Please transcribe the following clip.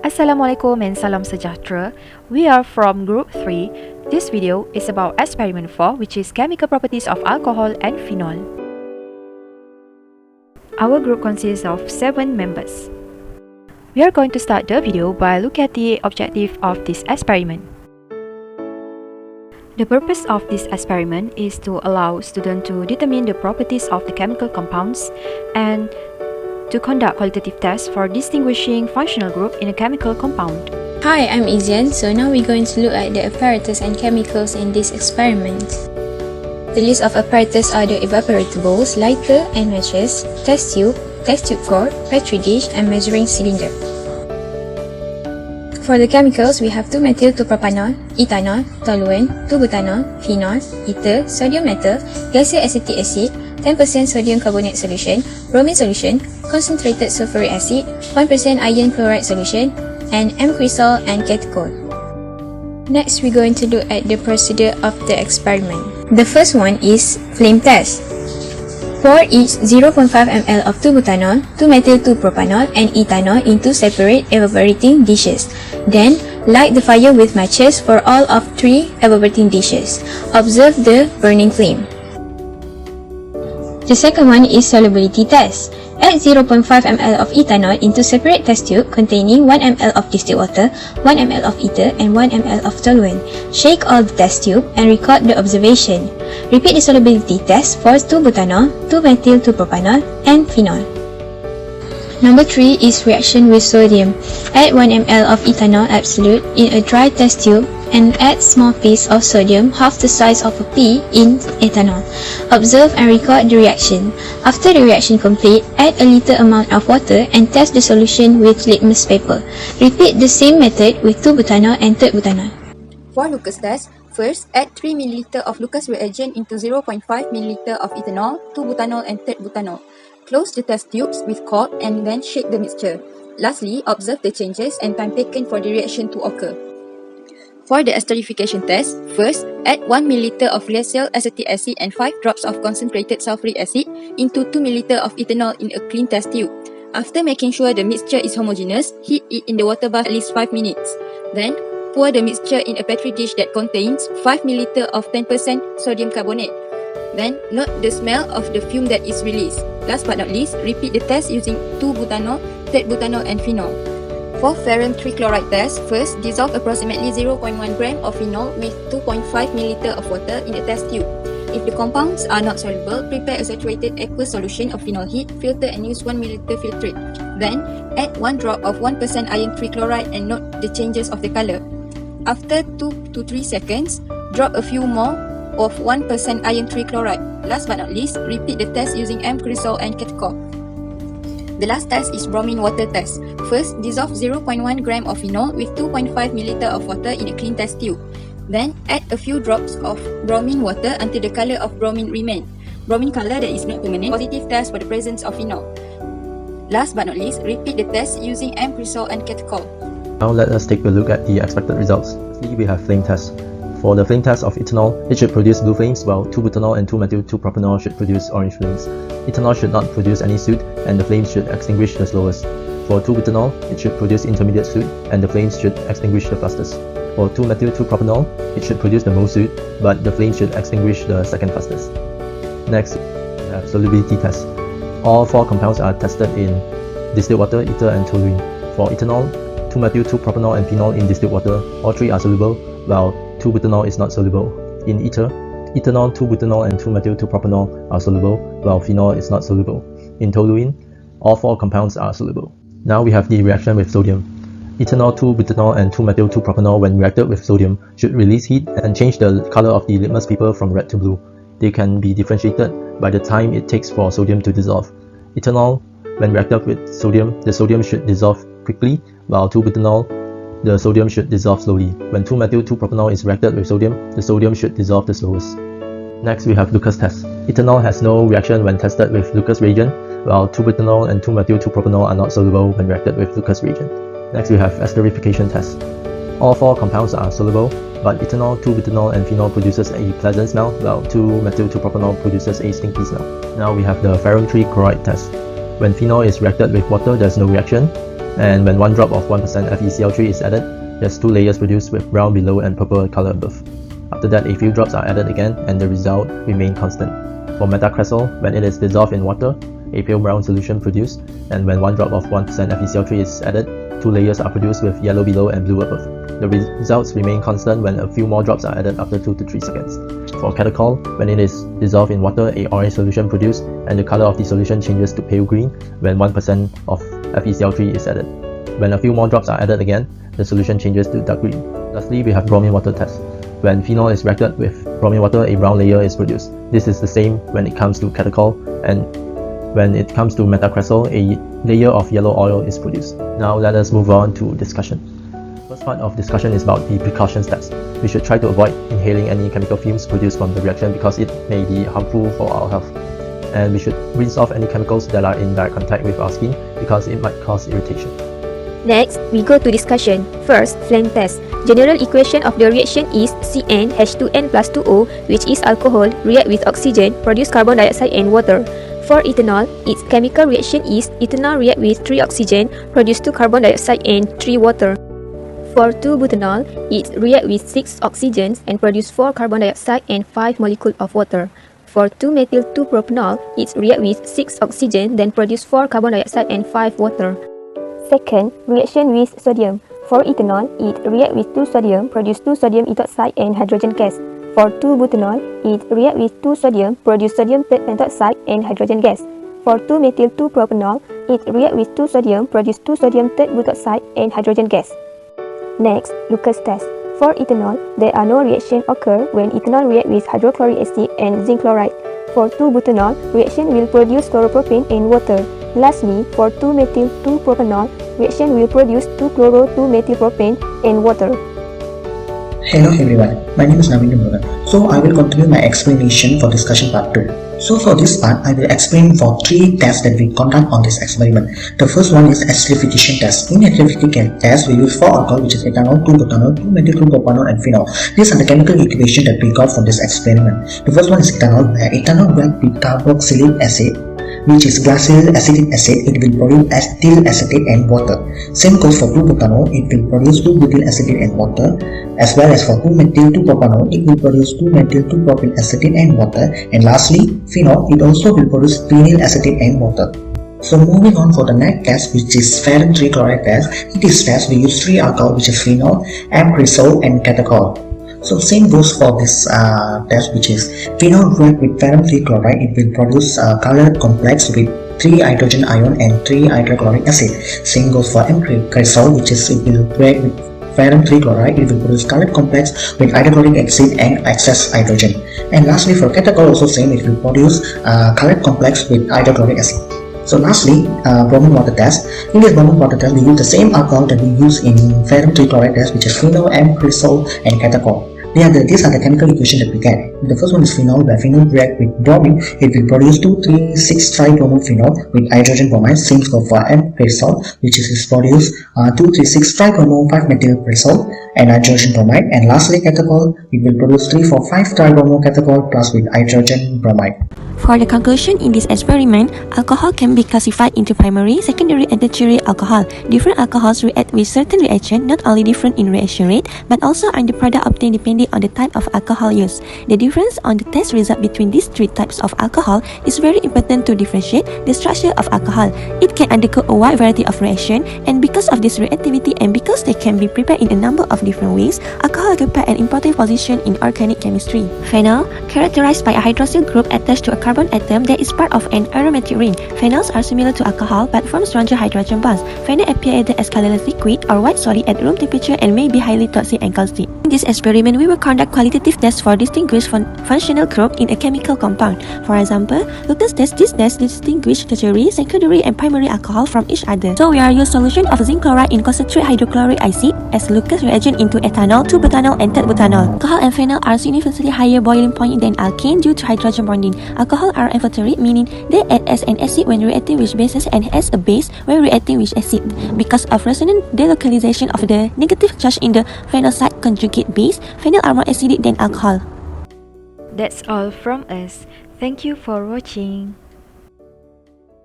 Assalamualaikum and salam sejahtera. We are from Group 3. This video is about Experiment 4, which is Chemical Properties of Alcohol and Phenol. Our group consists of 7 members. We are going to start the video by looking at the objective of this experiment. The purpose of this experiment is to allow students to determine the properties of the chemical compounds and to conduct qualitative tests for distinguishing functional group in a chemical compound. Hi, I'm Izian. So now we're going to look at the apparatus and chemicals in this experiment. The list of apparatus are the evaporator bowls, lighter and matches, test tube cord, petri dish and measuring cylinder. For the chemicals, we have 2-methyl-2-propanol, ethanol, toluene, 2-butanol, phenol, ether, sodium metal, gaseous acetic acid, 10% sodium carbonate solution, bromine solution, concentrated sulfuric acid, 1% iron chloride solution, and M-cresol and catechol. Next, we're going to look at the procedure of the experiment. The first one is flame test. Pour each 0.5 ml of 2-butanol, 2-methyl-2-propanol, and ethanol into separate evaporating dishes. Then, light the fire with matches for all of 3 evaporating dishes. Observe the burning flame. The second one is solubility test. Add 0.5 ml of ethanol into separate test tube containing 1 ml of distilled water, 1 ml of ether, and 1 ml of toluene. Shake all the test tube and record the observation. Repeat the solubility test for 2-butanol, 2-methyl-2-propanol, and phenol. Number 3 is reaction with sodium. Add 1 ml of ethanol absolute in a dry test tube and add small piece of sodium half the size of a pea in ethanol. Observe and record the reaction. After the reaction complete, add a little amount of water and test the solution with litmus paper. Repeat the same method with 2-butanol and 3-butanol. For Lucas test, first add 3 ml of Lucas reagent into 0.5 ml of ethanol, 2-butanol and 3-butanol. Close the test tubes with cork and then shake the mixture. Lastly, observe the changes and time taken for the reaction to occur. For the esterification test, first add 1 ml of glacial acetic acid and 5 drops of concentrated sulfuric acid into 2 ml of ethanol in a clean test tube. After making sure the mixture is homogeneous, heat it in the water bath at least 5 minutes. Then, pour the mixture in a petri dish that contains 5 ml of 10% sodium carbonate. Then, note the smell of the fume that is released. Last but not least, repeat the test using 2-butanol, 3-butanol and phenol. For ferrum trichloride test, first dissolve approximately 0.1 gram of phenol with 2.5 ml of water in a test tube. If the compounds are not soluble, prepare a saturated aqueous solution of phenol heat, filter and use 1 ml filtrate. Then, add 1 drop of 1% iron trichloride and note the changes of the color. After 2 to 3 seconds, drop a few more of 1% iron trichloride. Last but not least, repeat the test using M-cresol and catechol. The last test is bromine water test. First, dissolve 0.1 gram of phenol with 2.5 ml of water in a clean test tube. Then, add a few drops of bromine water until the color of bromine remains. Bromine color that is not permanent. Positive test for the presence of phenol. Last but not least, repeat the test using M-cresol and catechol. Now let us take a look at the expected results. Firstly, we have flame test. For the flame test of ethanol, it should produce blue flames, while 2-butanol and 2-methyl-2-propanol should produce orange flames. Ethanol should not produce any soot, and the flames should extinguish the slowest. For 2-butanol, it should produce intermediate soot, and the flames should extinguish the fastest. For 2-methyl-2-propanol, it should produce the most soot, but the flames should extinguish the second fastest. Next, we have solubility test. All 4 compounds are tested in distilled water, ether, and toluene. For ethanol, 2-methyl-2-propanol and phenol in distilled water, all 3 are soluble, while 2-butanol is not soluble. In ether, ethanol, 2-butanol and 2-methyl-2-propanol are soluble, while phenol is not soluble. In toluene, all 4 compounds are soluble. Now we have the reaction with sodium. Ethanol, 2-butanol and 2-methyl-2-propanol when reacted with sodium should release heat and change the color of the litmus paper from red to blue. They can be differentiated by the time it takes for sodium to dissolve. Ethanol, when reacted with sodium, the sodium should dissolve quickly, while 2-butanol, the sodium should dissolve slowly. When 2-methyl-2-propanol is reacted with sodium, the sodium should dissolve the slowest. Next, we have Lucas test. Ethanol has no reaction when tested with Lucas reagent, while 2-butanol and 2-methyl-2-propanol are not soluble when reacted with Lucas reagent. Next, we have esterification test. All 4 compounds are soluble, but ethanol, 2-butanol and phenol produces a pleasant smell, while 2-methyl-2-propanol produces a stinky smell. Now we have the ferrum trichloride test. When phenol is reacted with water, there is no reaction. And when 1 drop of 1% FeCl3 is added, there's 2 layers produced with brown below and purple color above. After that, a few drops are added again and the result remains constant. For metacresol, when it is dissolved in water, a pale brown solution produced, and when 1 drop of 1% FeCl3 is added, 2 layers are produced with yellow below and blue above. The results remain constant when a few more drops are added after 2 to 3 seconds. For catechol, when it is dissolved in water, a orange solution produced, and the color of the solution changes to pale green when 1% of FeCl3 is added. When a few more drops are added again, the solution changes to dark green. Lastly, we have bromine water test. When phenol is reacted with bromine water, a brown layer is produced. This is the same when it comes to catechol, and when it comes to metacresol, a layer of yellow oil is produced. Now let us move on to discussion. First part of discussion is about the precaution steps. We should try to avoid inhaling any chemical fumes produced from the reaction because it may be harmful for our health. And we should rinse off any chemicals that are in direct contact with our skin because it might cause irritation. Next, we go to discussion. First, flame test. General equation of the reaction is CnH2n plus 2O, which is alcohol, react with oxygen, produce carbon dioxide and water. For ethanol, its chemical reaction is ethanol react with 3 oxygen, produce 2 carbon dioxide and 3 water. For 2-butanol, it react with 6 oxygens and produce 4 carbon dioxide and 5 molecules of water. For 2-methyl-2-propanol, it react with 6 oxygen, then produce 4 carbon dioxide and 5 water. Second, reaction with sodium. For ethanol, it react with 2 sodium, produce 2 sodium ethoxide and hydrogen gas. For 2-butanol, it react with 2 sodium, produce sodium pentoxide and hydrogen gas. For 2-methyl-2-propanol, it react with 2 sodium, produce 2 sodium butoxide and hydrogen gas. Next, Lucas test. For ethanol, there are no reaction occur when ethanol react with hydrochloric acid and zinc chloride. For 2-butanol, reaction will produce chloropropane and water. Lastly, for 2-methyl-2-propanol, reaction will produce 2-chloro-2-methylpropane and water. Hello everyone, my name is Naveen Murugan. So I will continue my explanation for discussion part 2. So for this part, I will explain for 3 tests that we conduct on this experiment. The first one is esterification test. In esterification test, we use 4 alcohol, which is ethanol, 2-butanol, 2-methyl-2-propanol and phenol. These are the chemical equation that we got from this experiment. The first one is ethanol, where ethanol reacts with carboxylic acid, which is glacial acetic acid. It will produce ethyl acetate and water. Same goes for 2-butanol, it will produce 2-butyl acetate and water, as well as for 2-methyl-2-propanol, it will produce 2-methyl-2-propyl acetate and water, and lastly, phenol, it also will produce phenyl acetate and water. So moving on for the next test, which is ferrum 3 chloride test. In this test, we use 3 alcohol, which is phenol, M-cresol and catechol. So same goes for this test, which is phenol react with ferrum 3 chloride. It will produce a colored complex with 3 hydrogen ion and 3 hydrochloric acid. Same goes for M-cresol, which is it will react with ferrum 3 chloride. It will produce colored complex with hydrochloric acid and excess hydrogen. And lastly, for catechol also same, it will produce colored complex with hydrochloric acid. So lastly, bromine water test. In this bromine water test, we use the same alcohol that we use in ferrum 3 chloride test, which is phenol, M-cresol and catechol. These are the chemical equation that we get. The first one is phenol, where phenol react with bromine. It will produce 2,3,6-tribromo-phenol with hydrogen bromide. Same goes for M-cresol, which is produce 2,3,6-tribromo-5-methylcresol and hydrogen bromide. And lastly, catechol, it will produce 3,4,5-tribromo-catechol plus with hydrogen bromide. For the conclusion in this experiment, alcohol can be classified into primary, secondary and tertiary alcohol. Different alcohols react with certain reaction, not only different in reaction rate, but also are the product obtained depending on the type of alcohol used. The difference on the test result between these 3 types of alcohol is very important to differentiate the structure of alcohol. It can undergo a wide variety of reaction, and because of this reactivity and because they can be prepared in a number of different ways, alcohol occupy an important position in organic chemistry. Phenol, characterized by a hydroxyl group attached to a carbon atom that is part of an aromatic ring. Phenols are similar to alcohol but form stronger hydrogen bonds. Phenol appear either as colorless liquid or white solid at room temperature and may be highly toxic and caustic. In this experiment, we will conduct qualitative tests for distinguished functional group in a chemical compound. For example, Lucas test distinguish tertiary, secondary and primary alcohol from each other. So we are use solution of zinc chloride in concentrate hydrochloric acid as Lucas reagent into ethanol, 2-butanol and 3-butanol. Alcohol and phenol are significantly higher boiling point than alkane due to hydrogen bonding. Alcohol are amphoteric, meaning they act as an acid when reacting with bases and as a base when reacting with acid. Because of resonant delocalization of the negative charge in the phenol side conjugate base, phenol are more acidic than alcohol. That's all from us. Thank you for watching.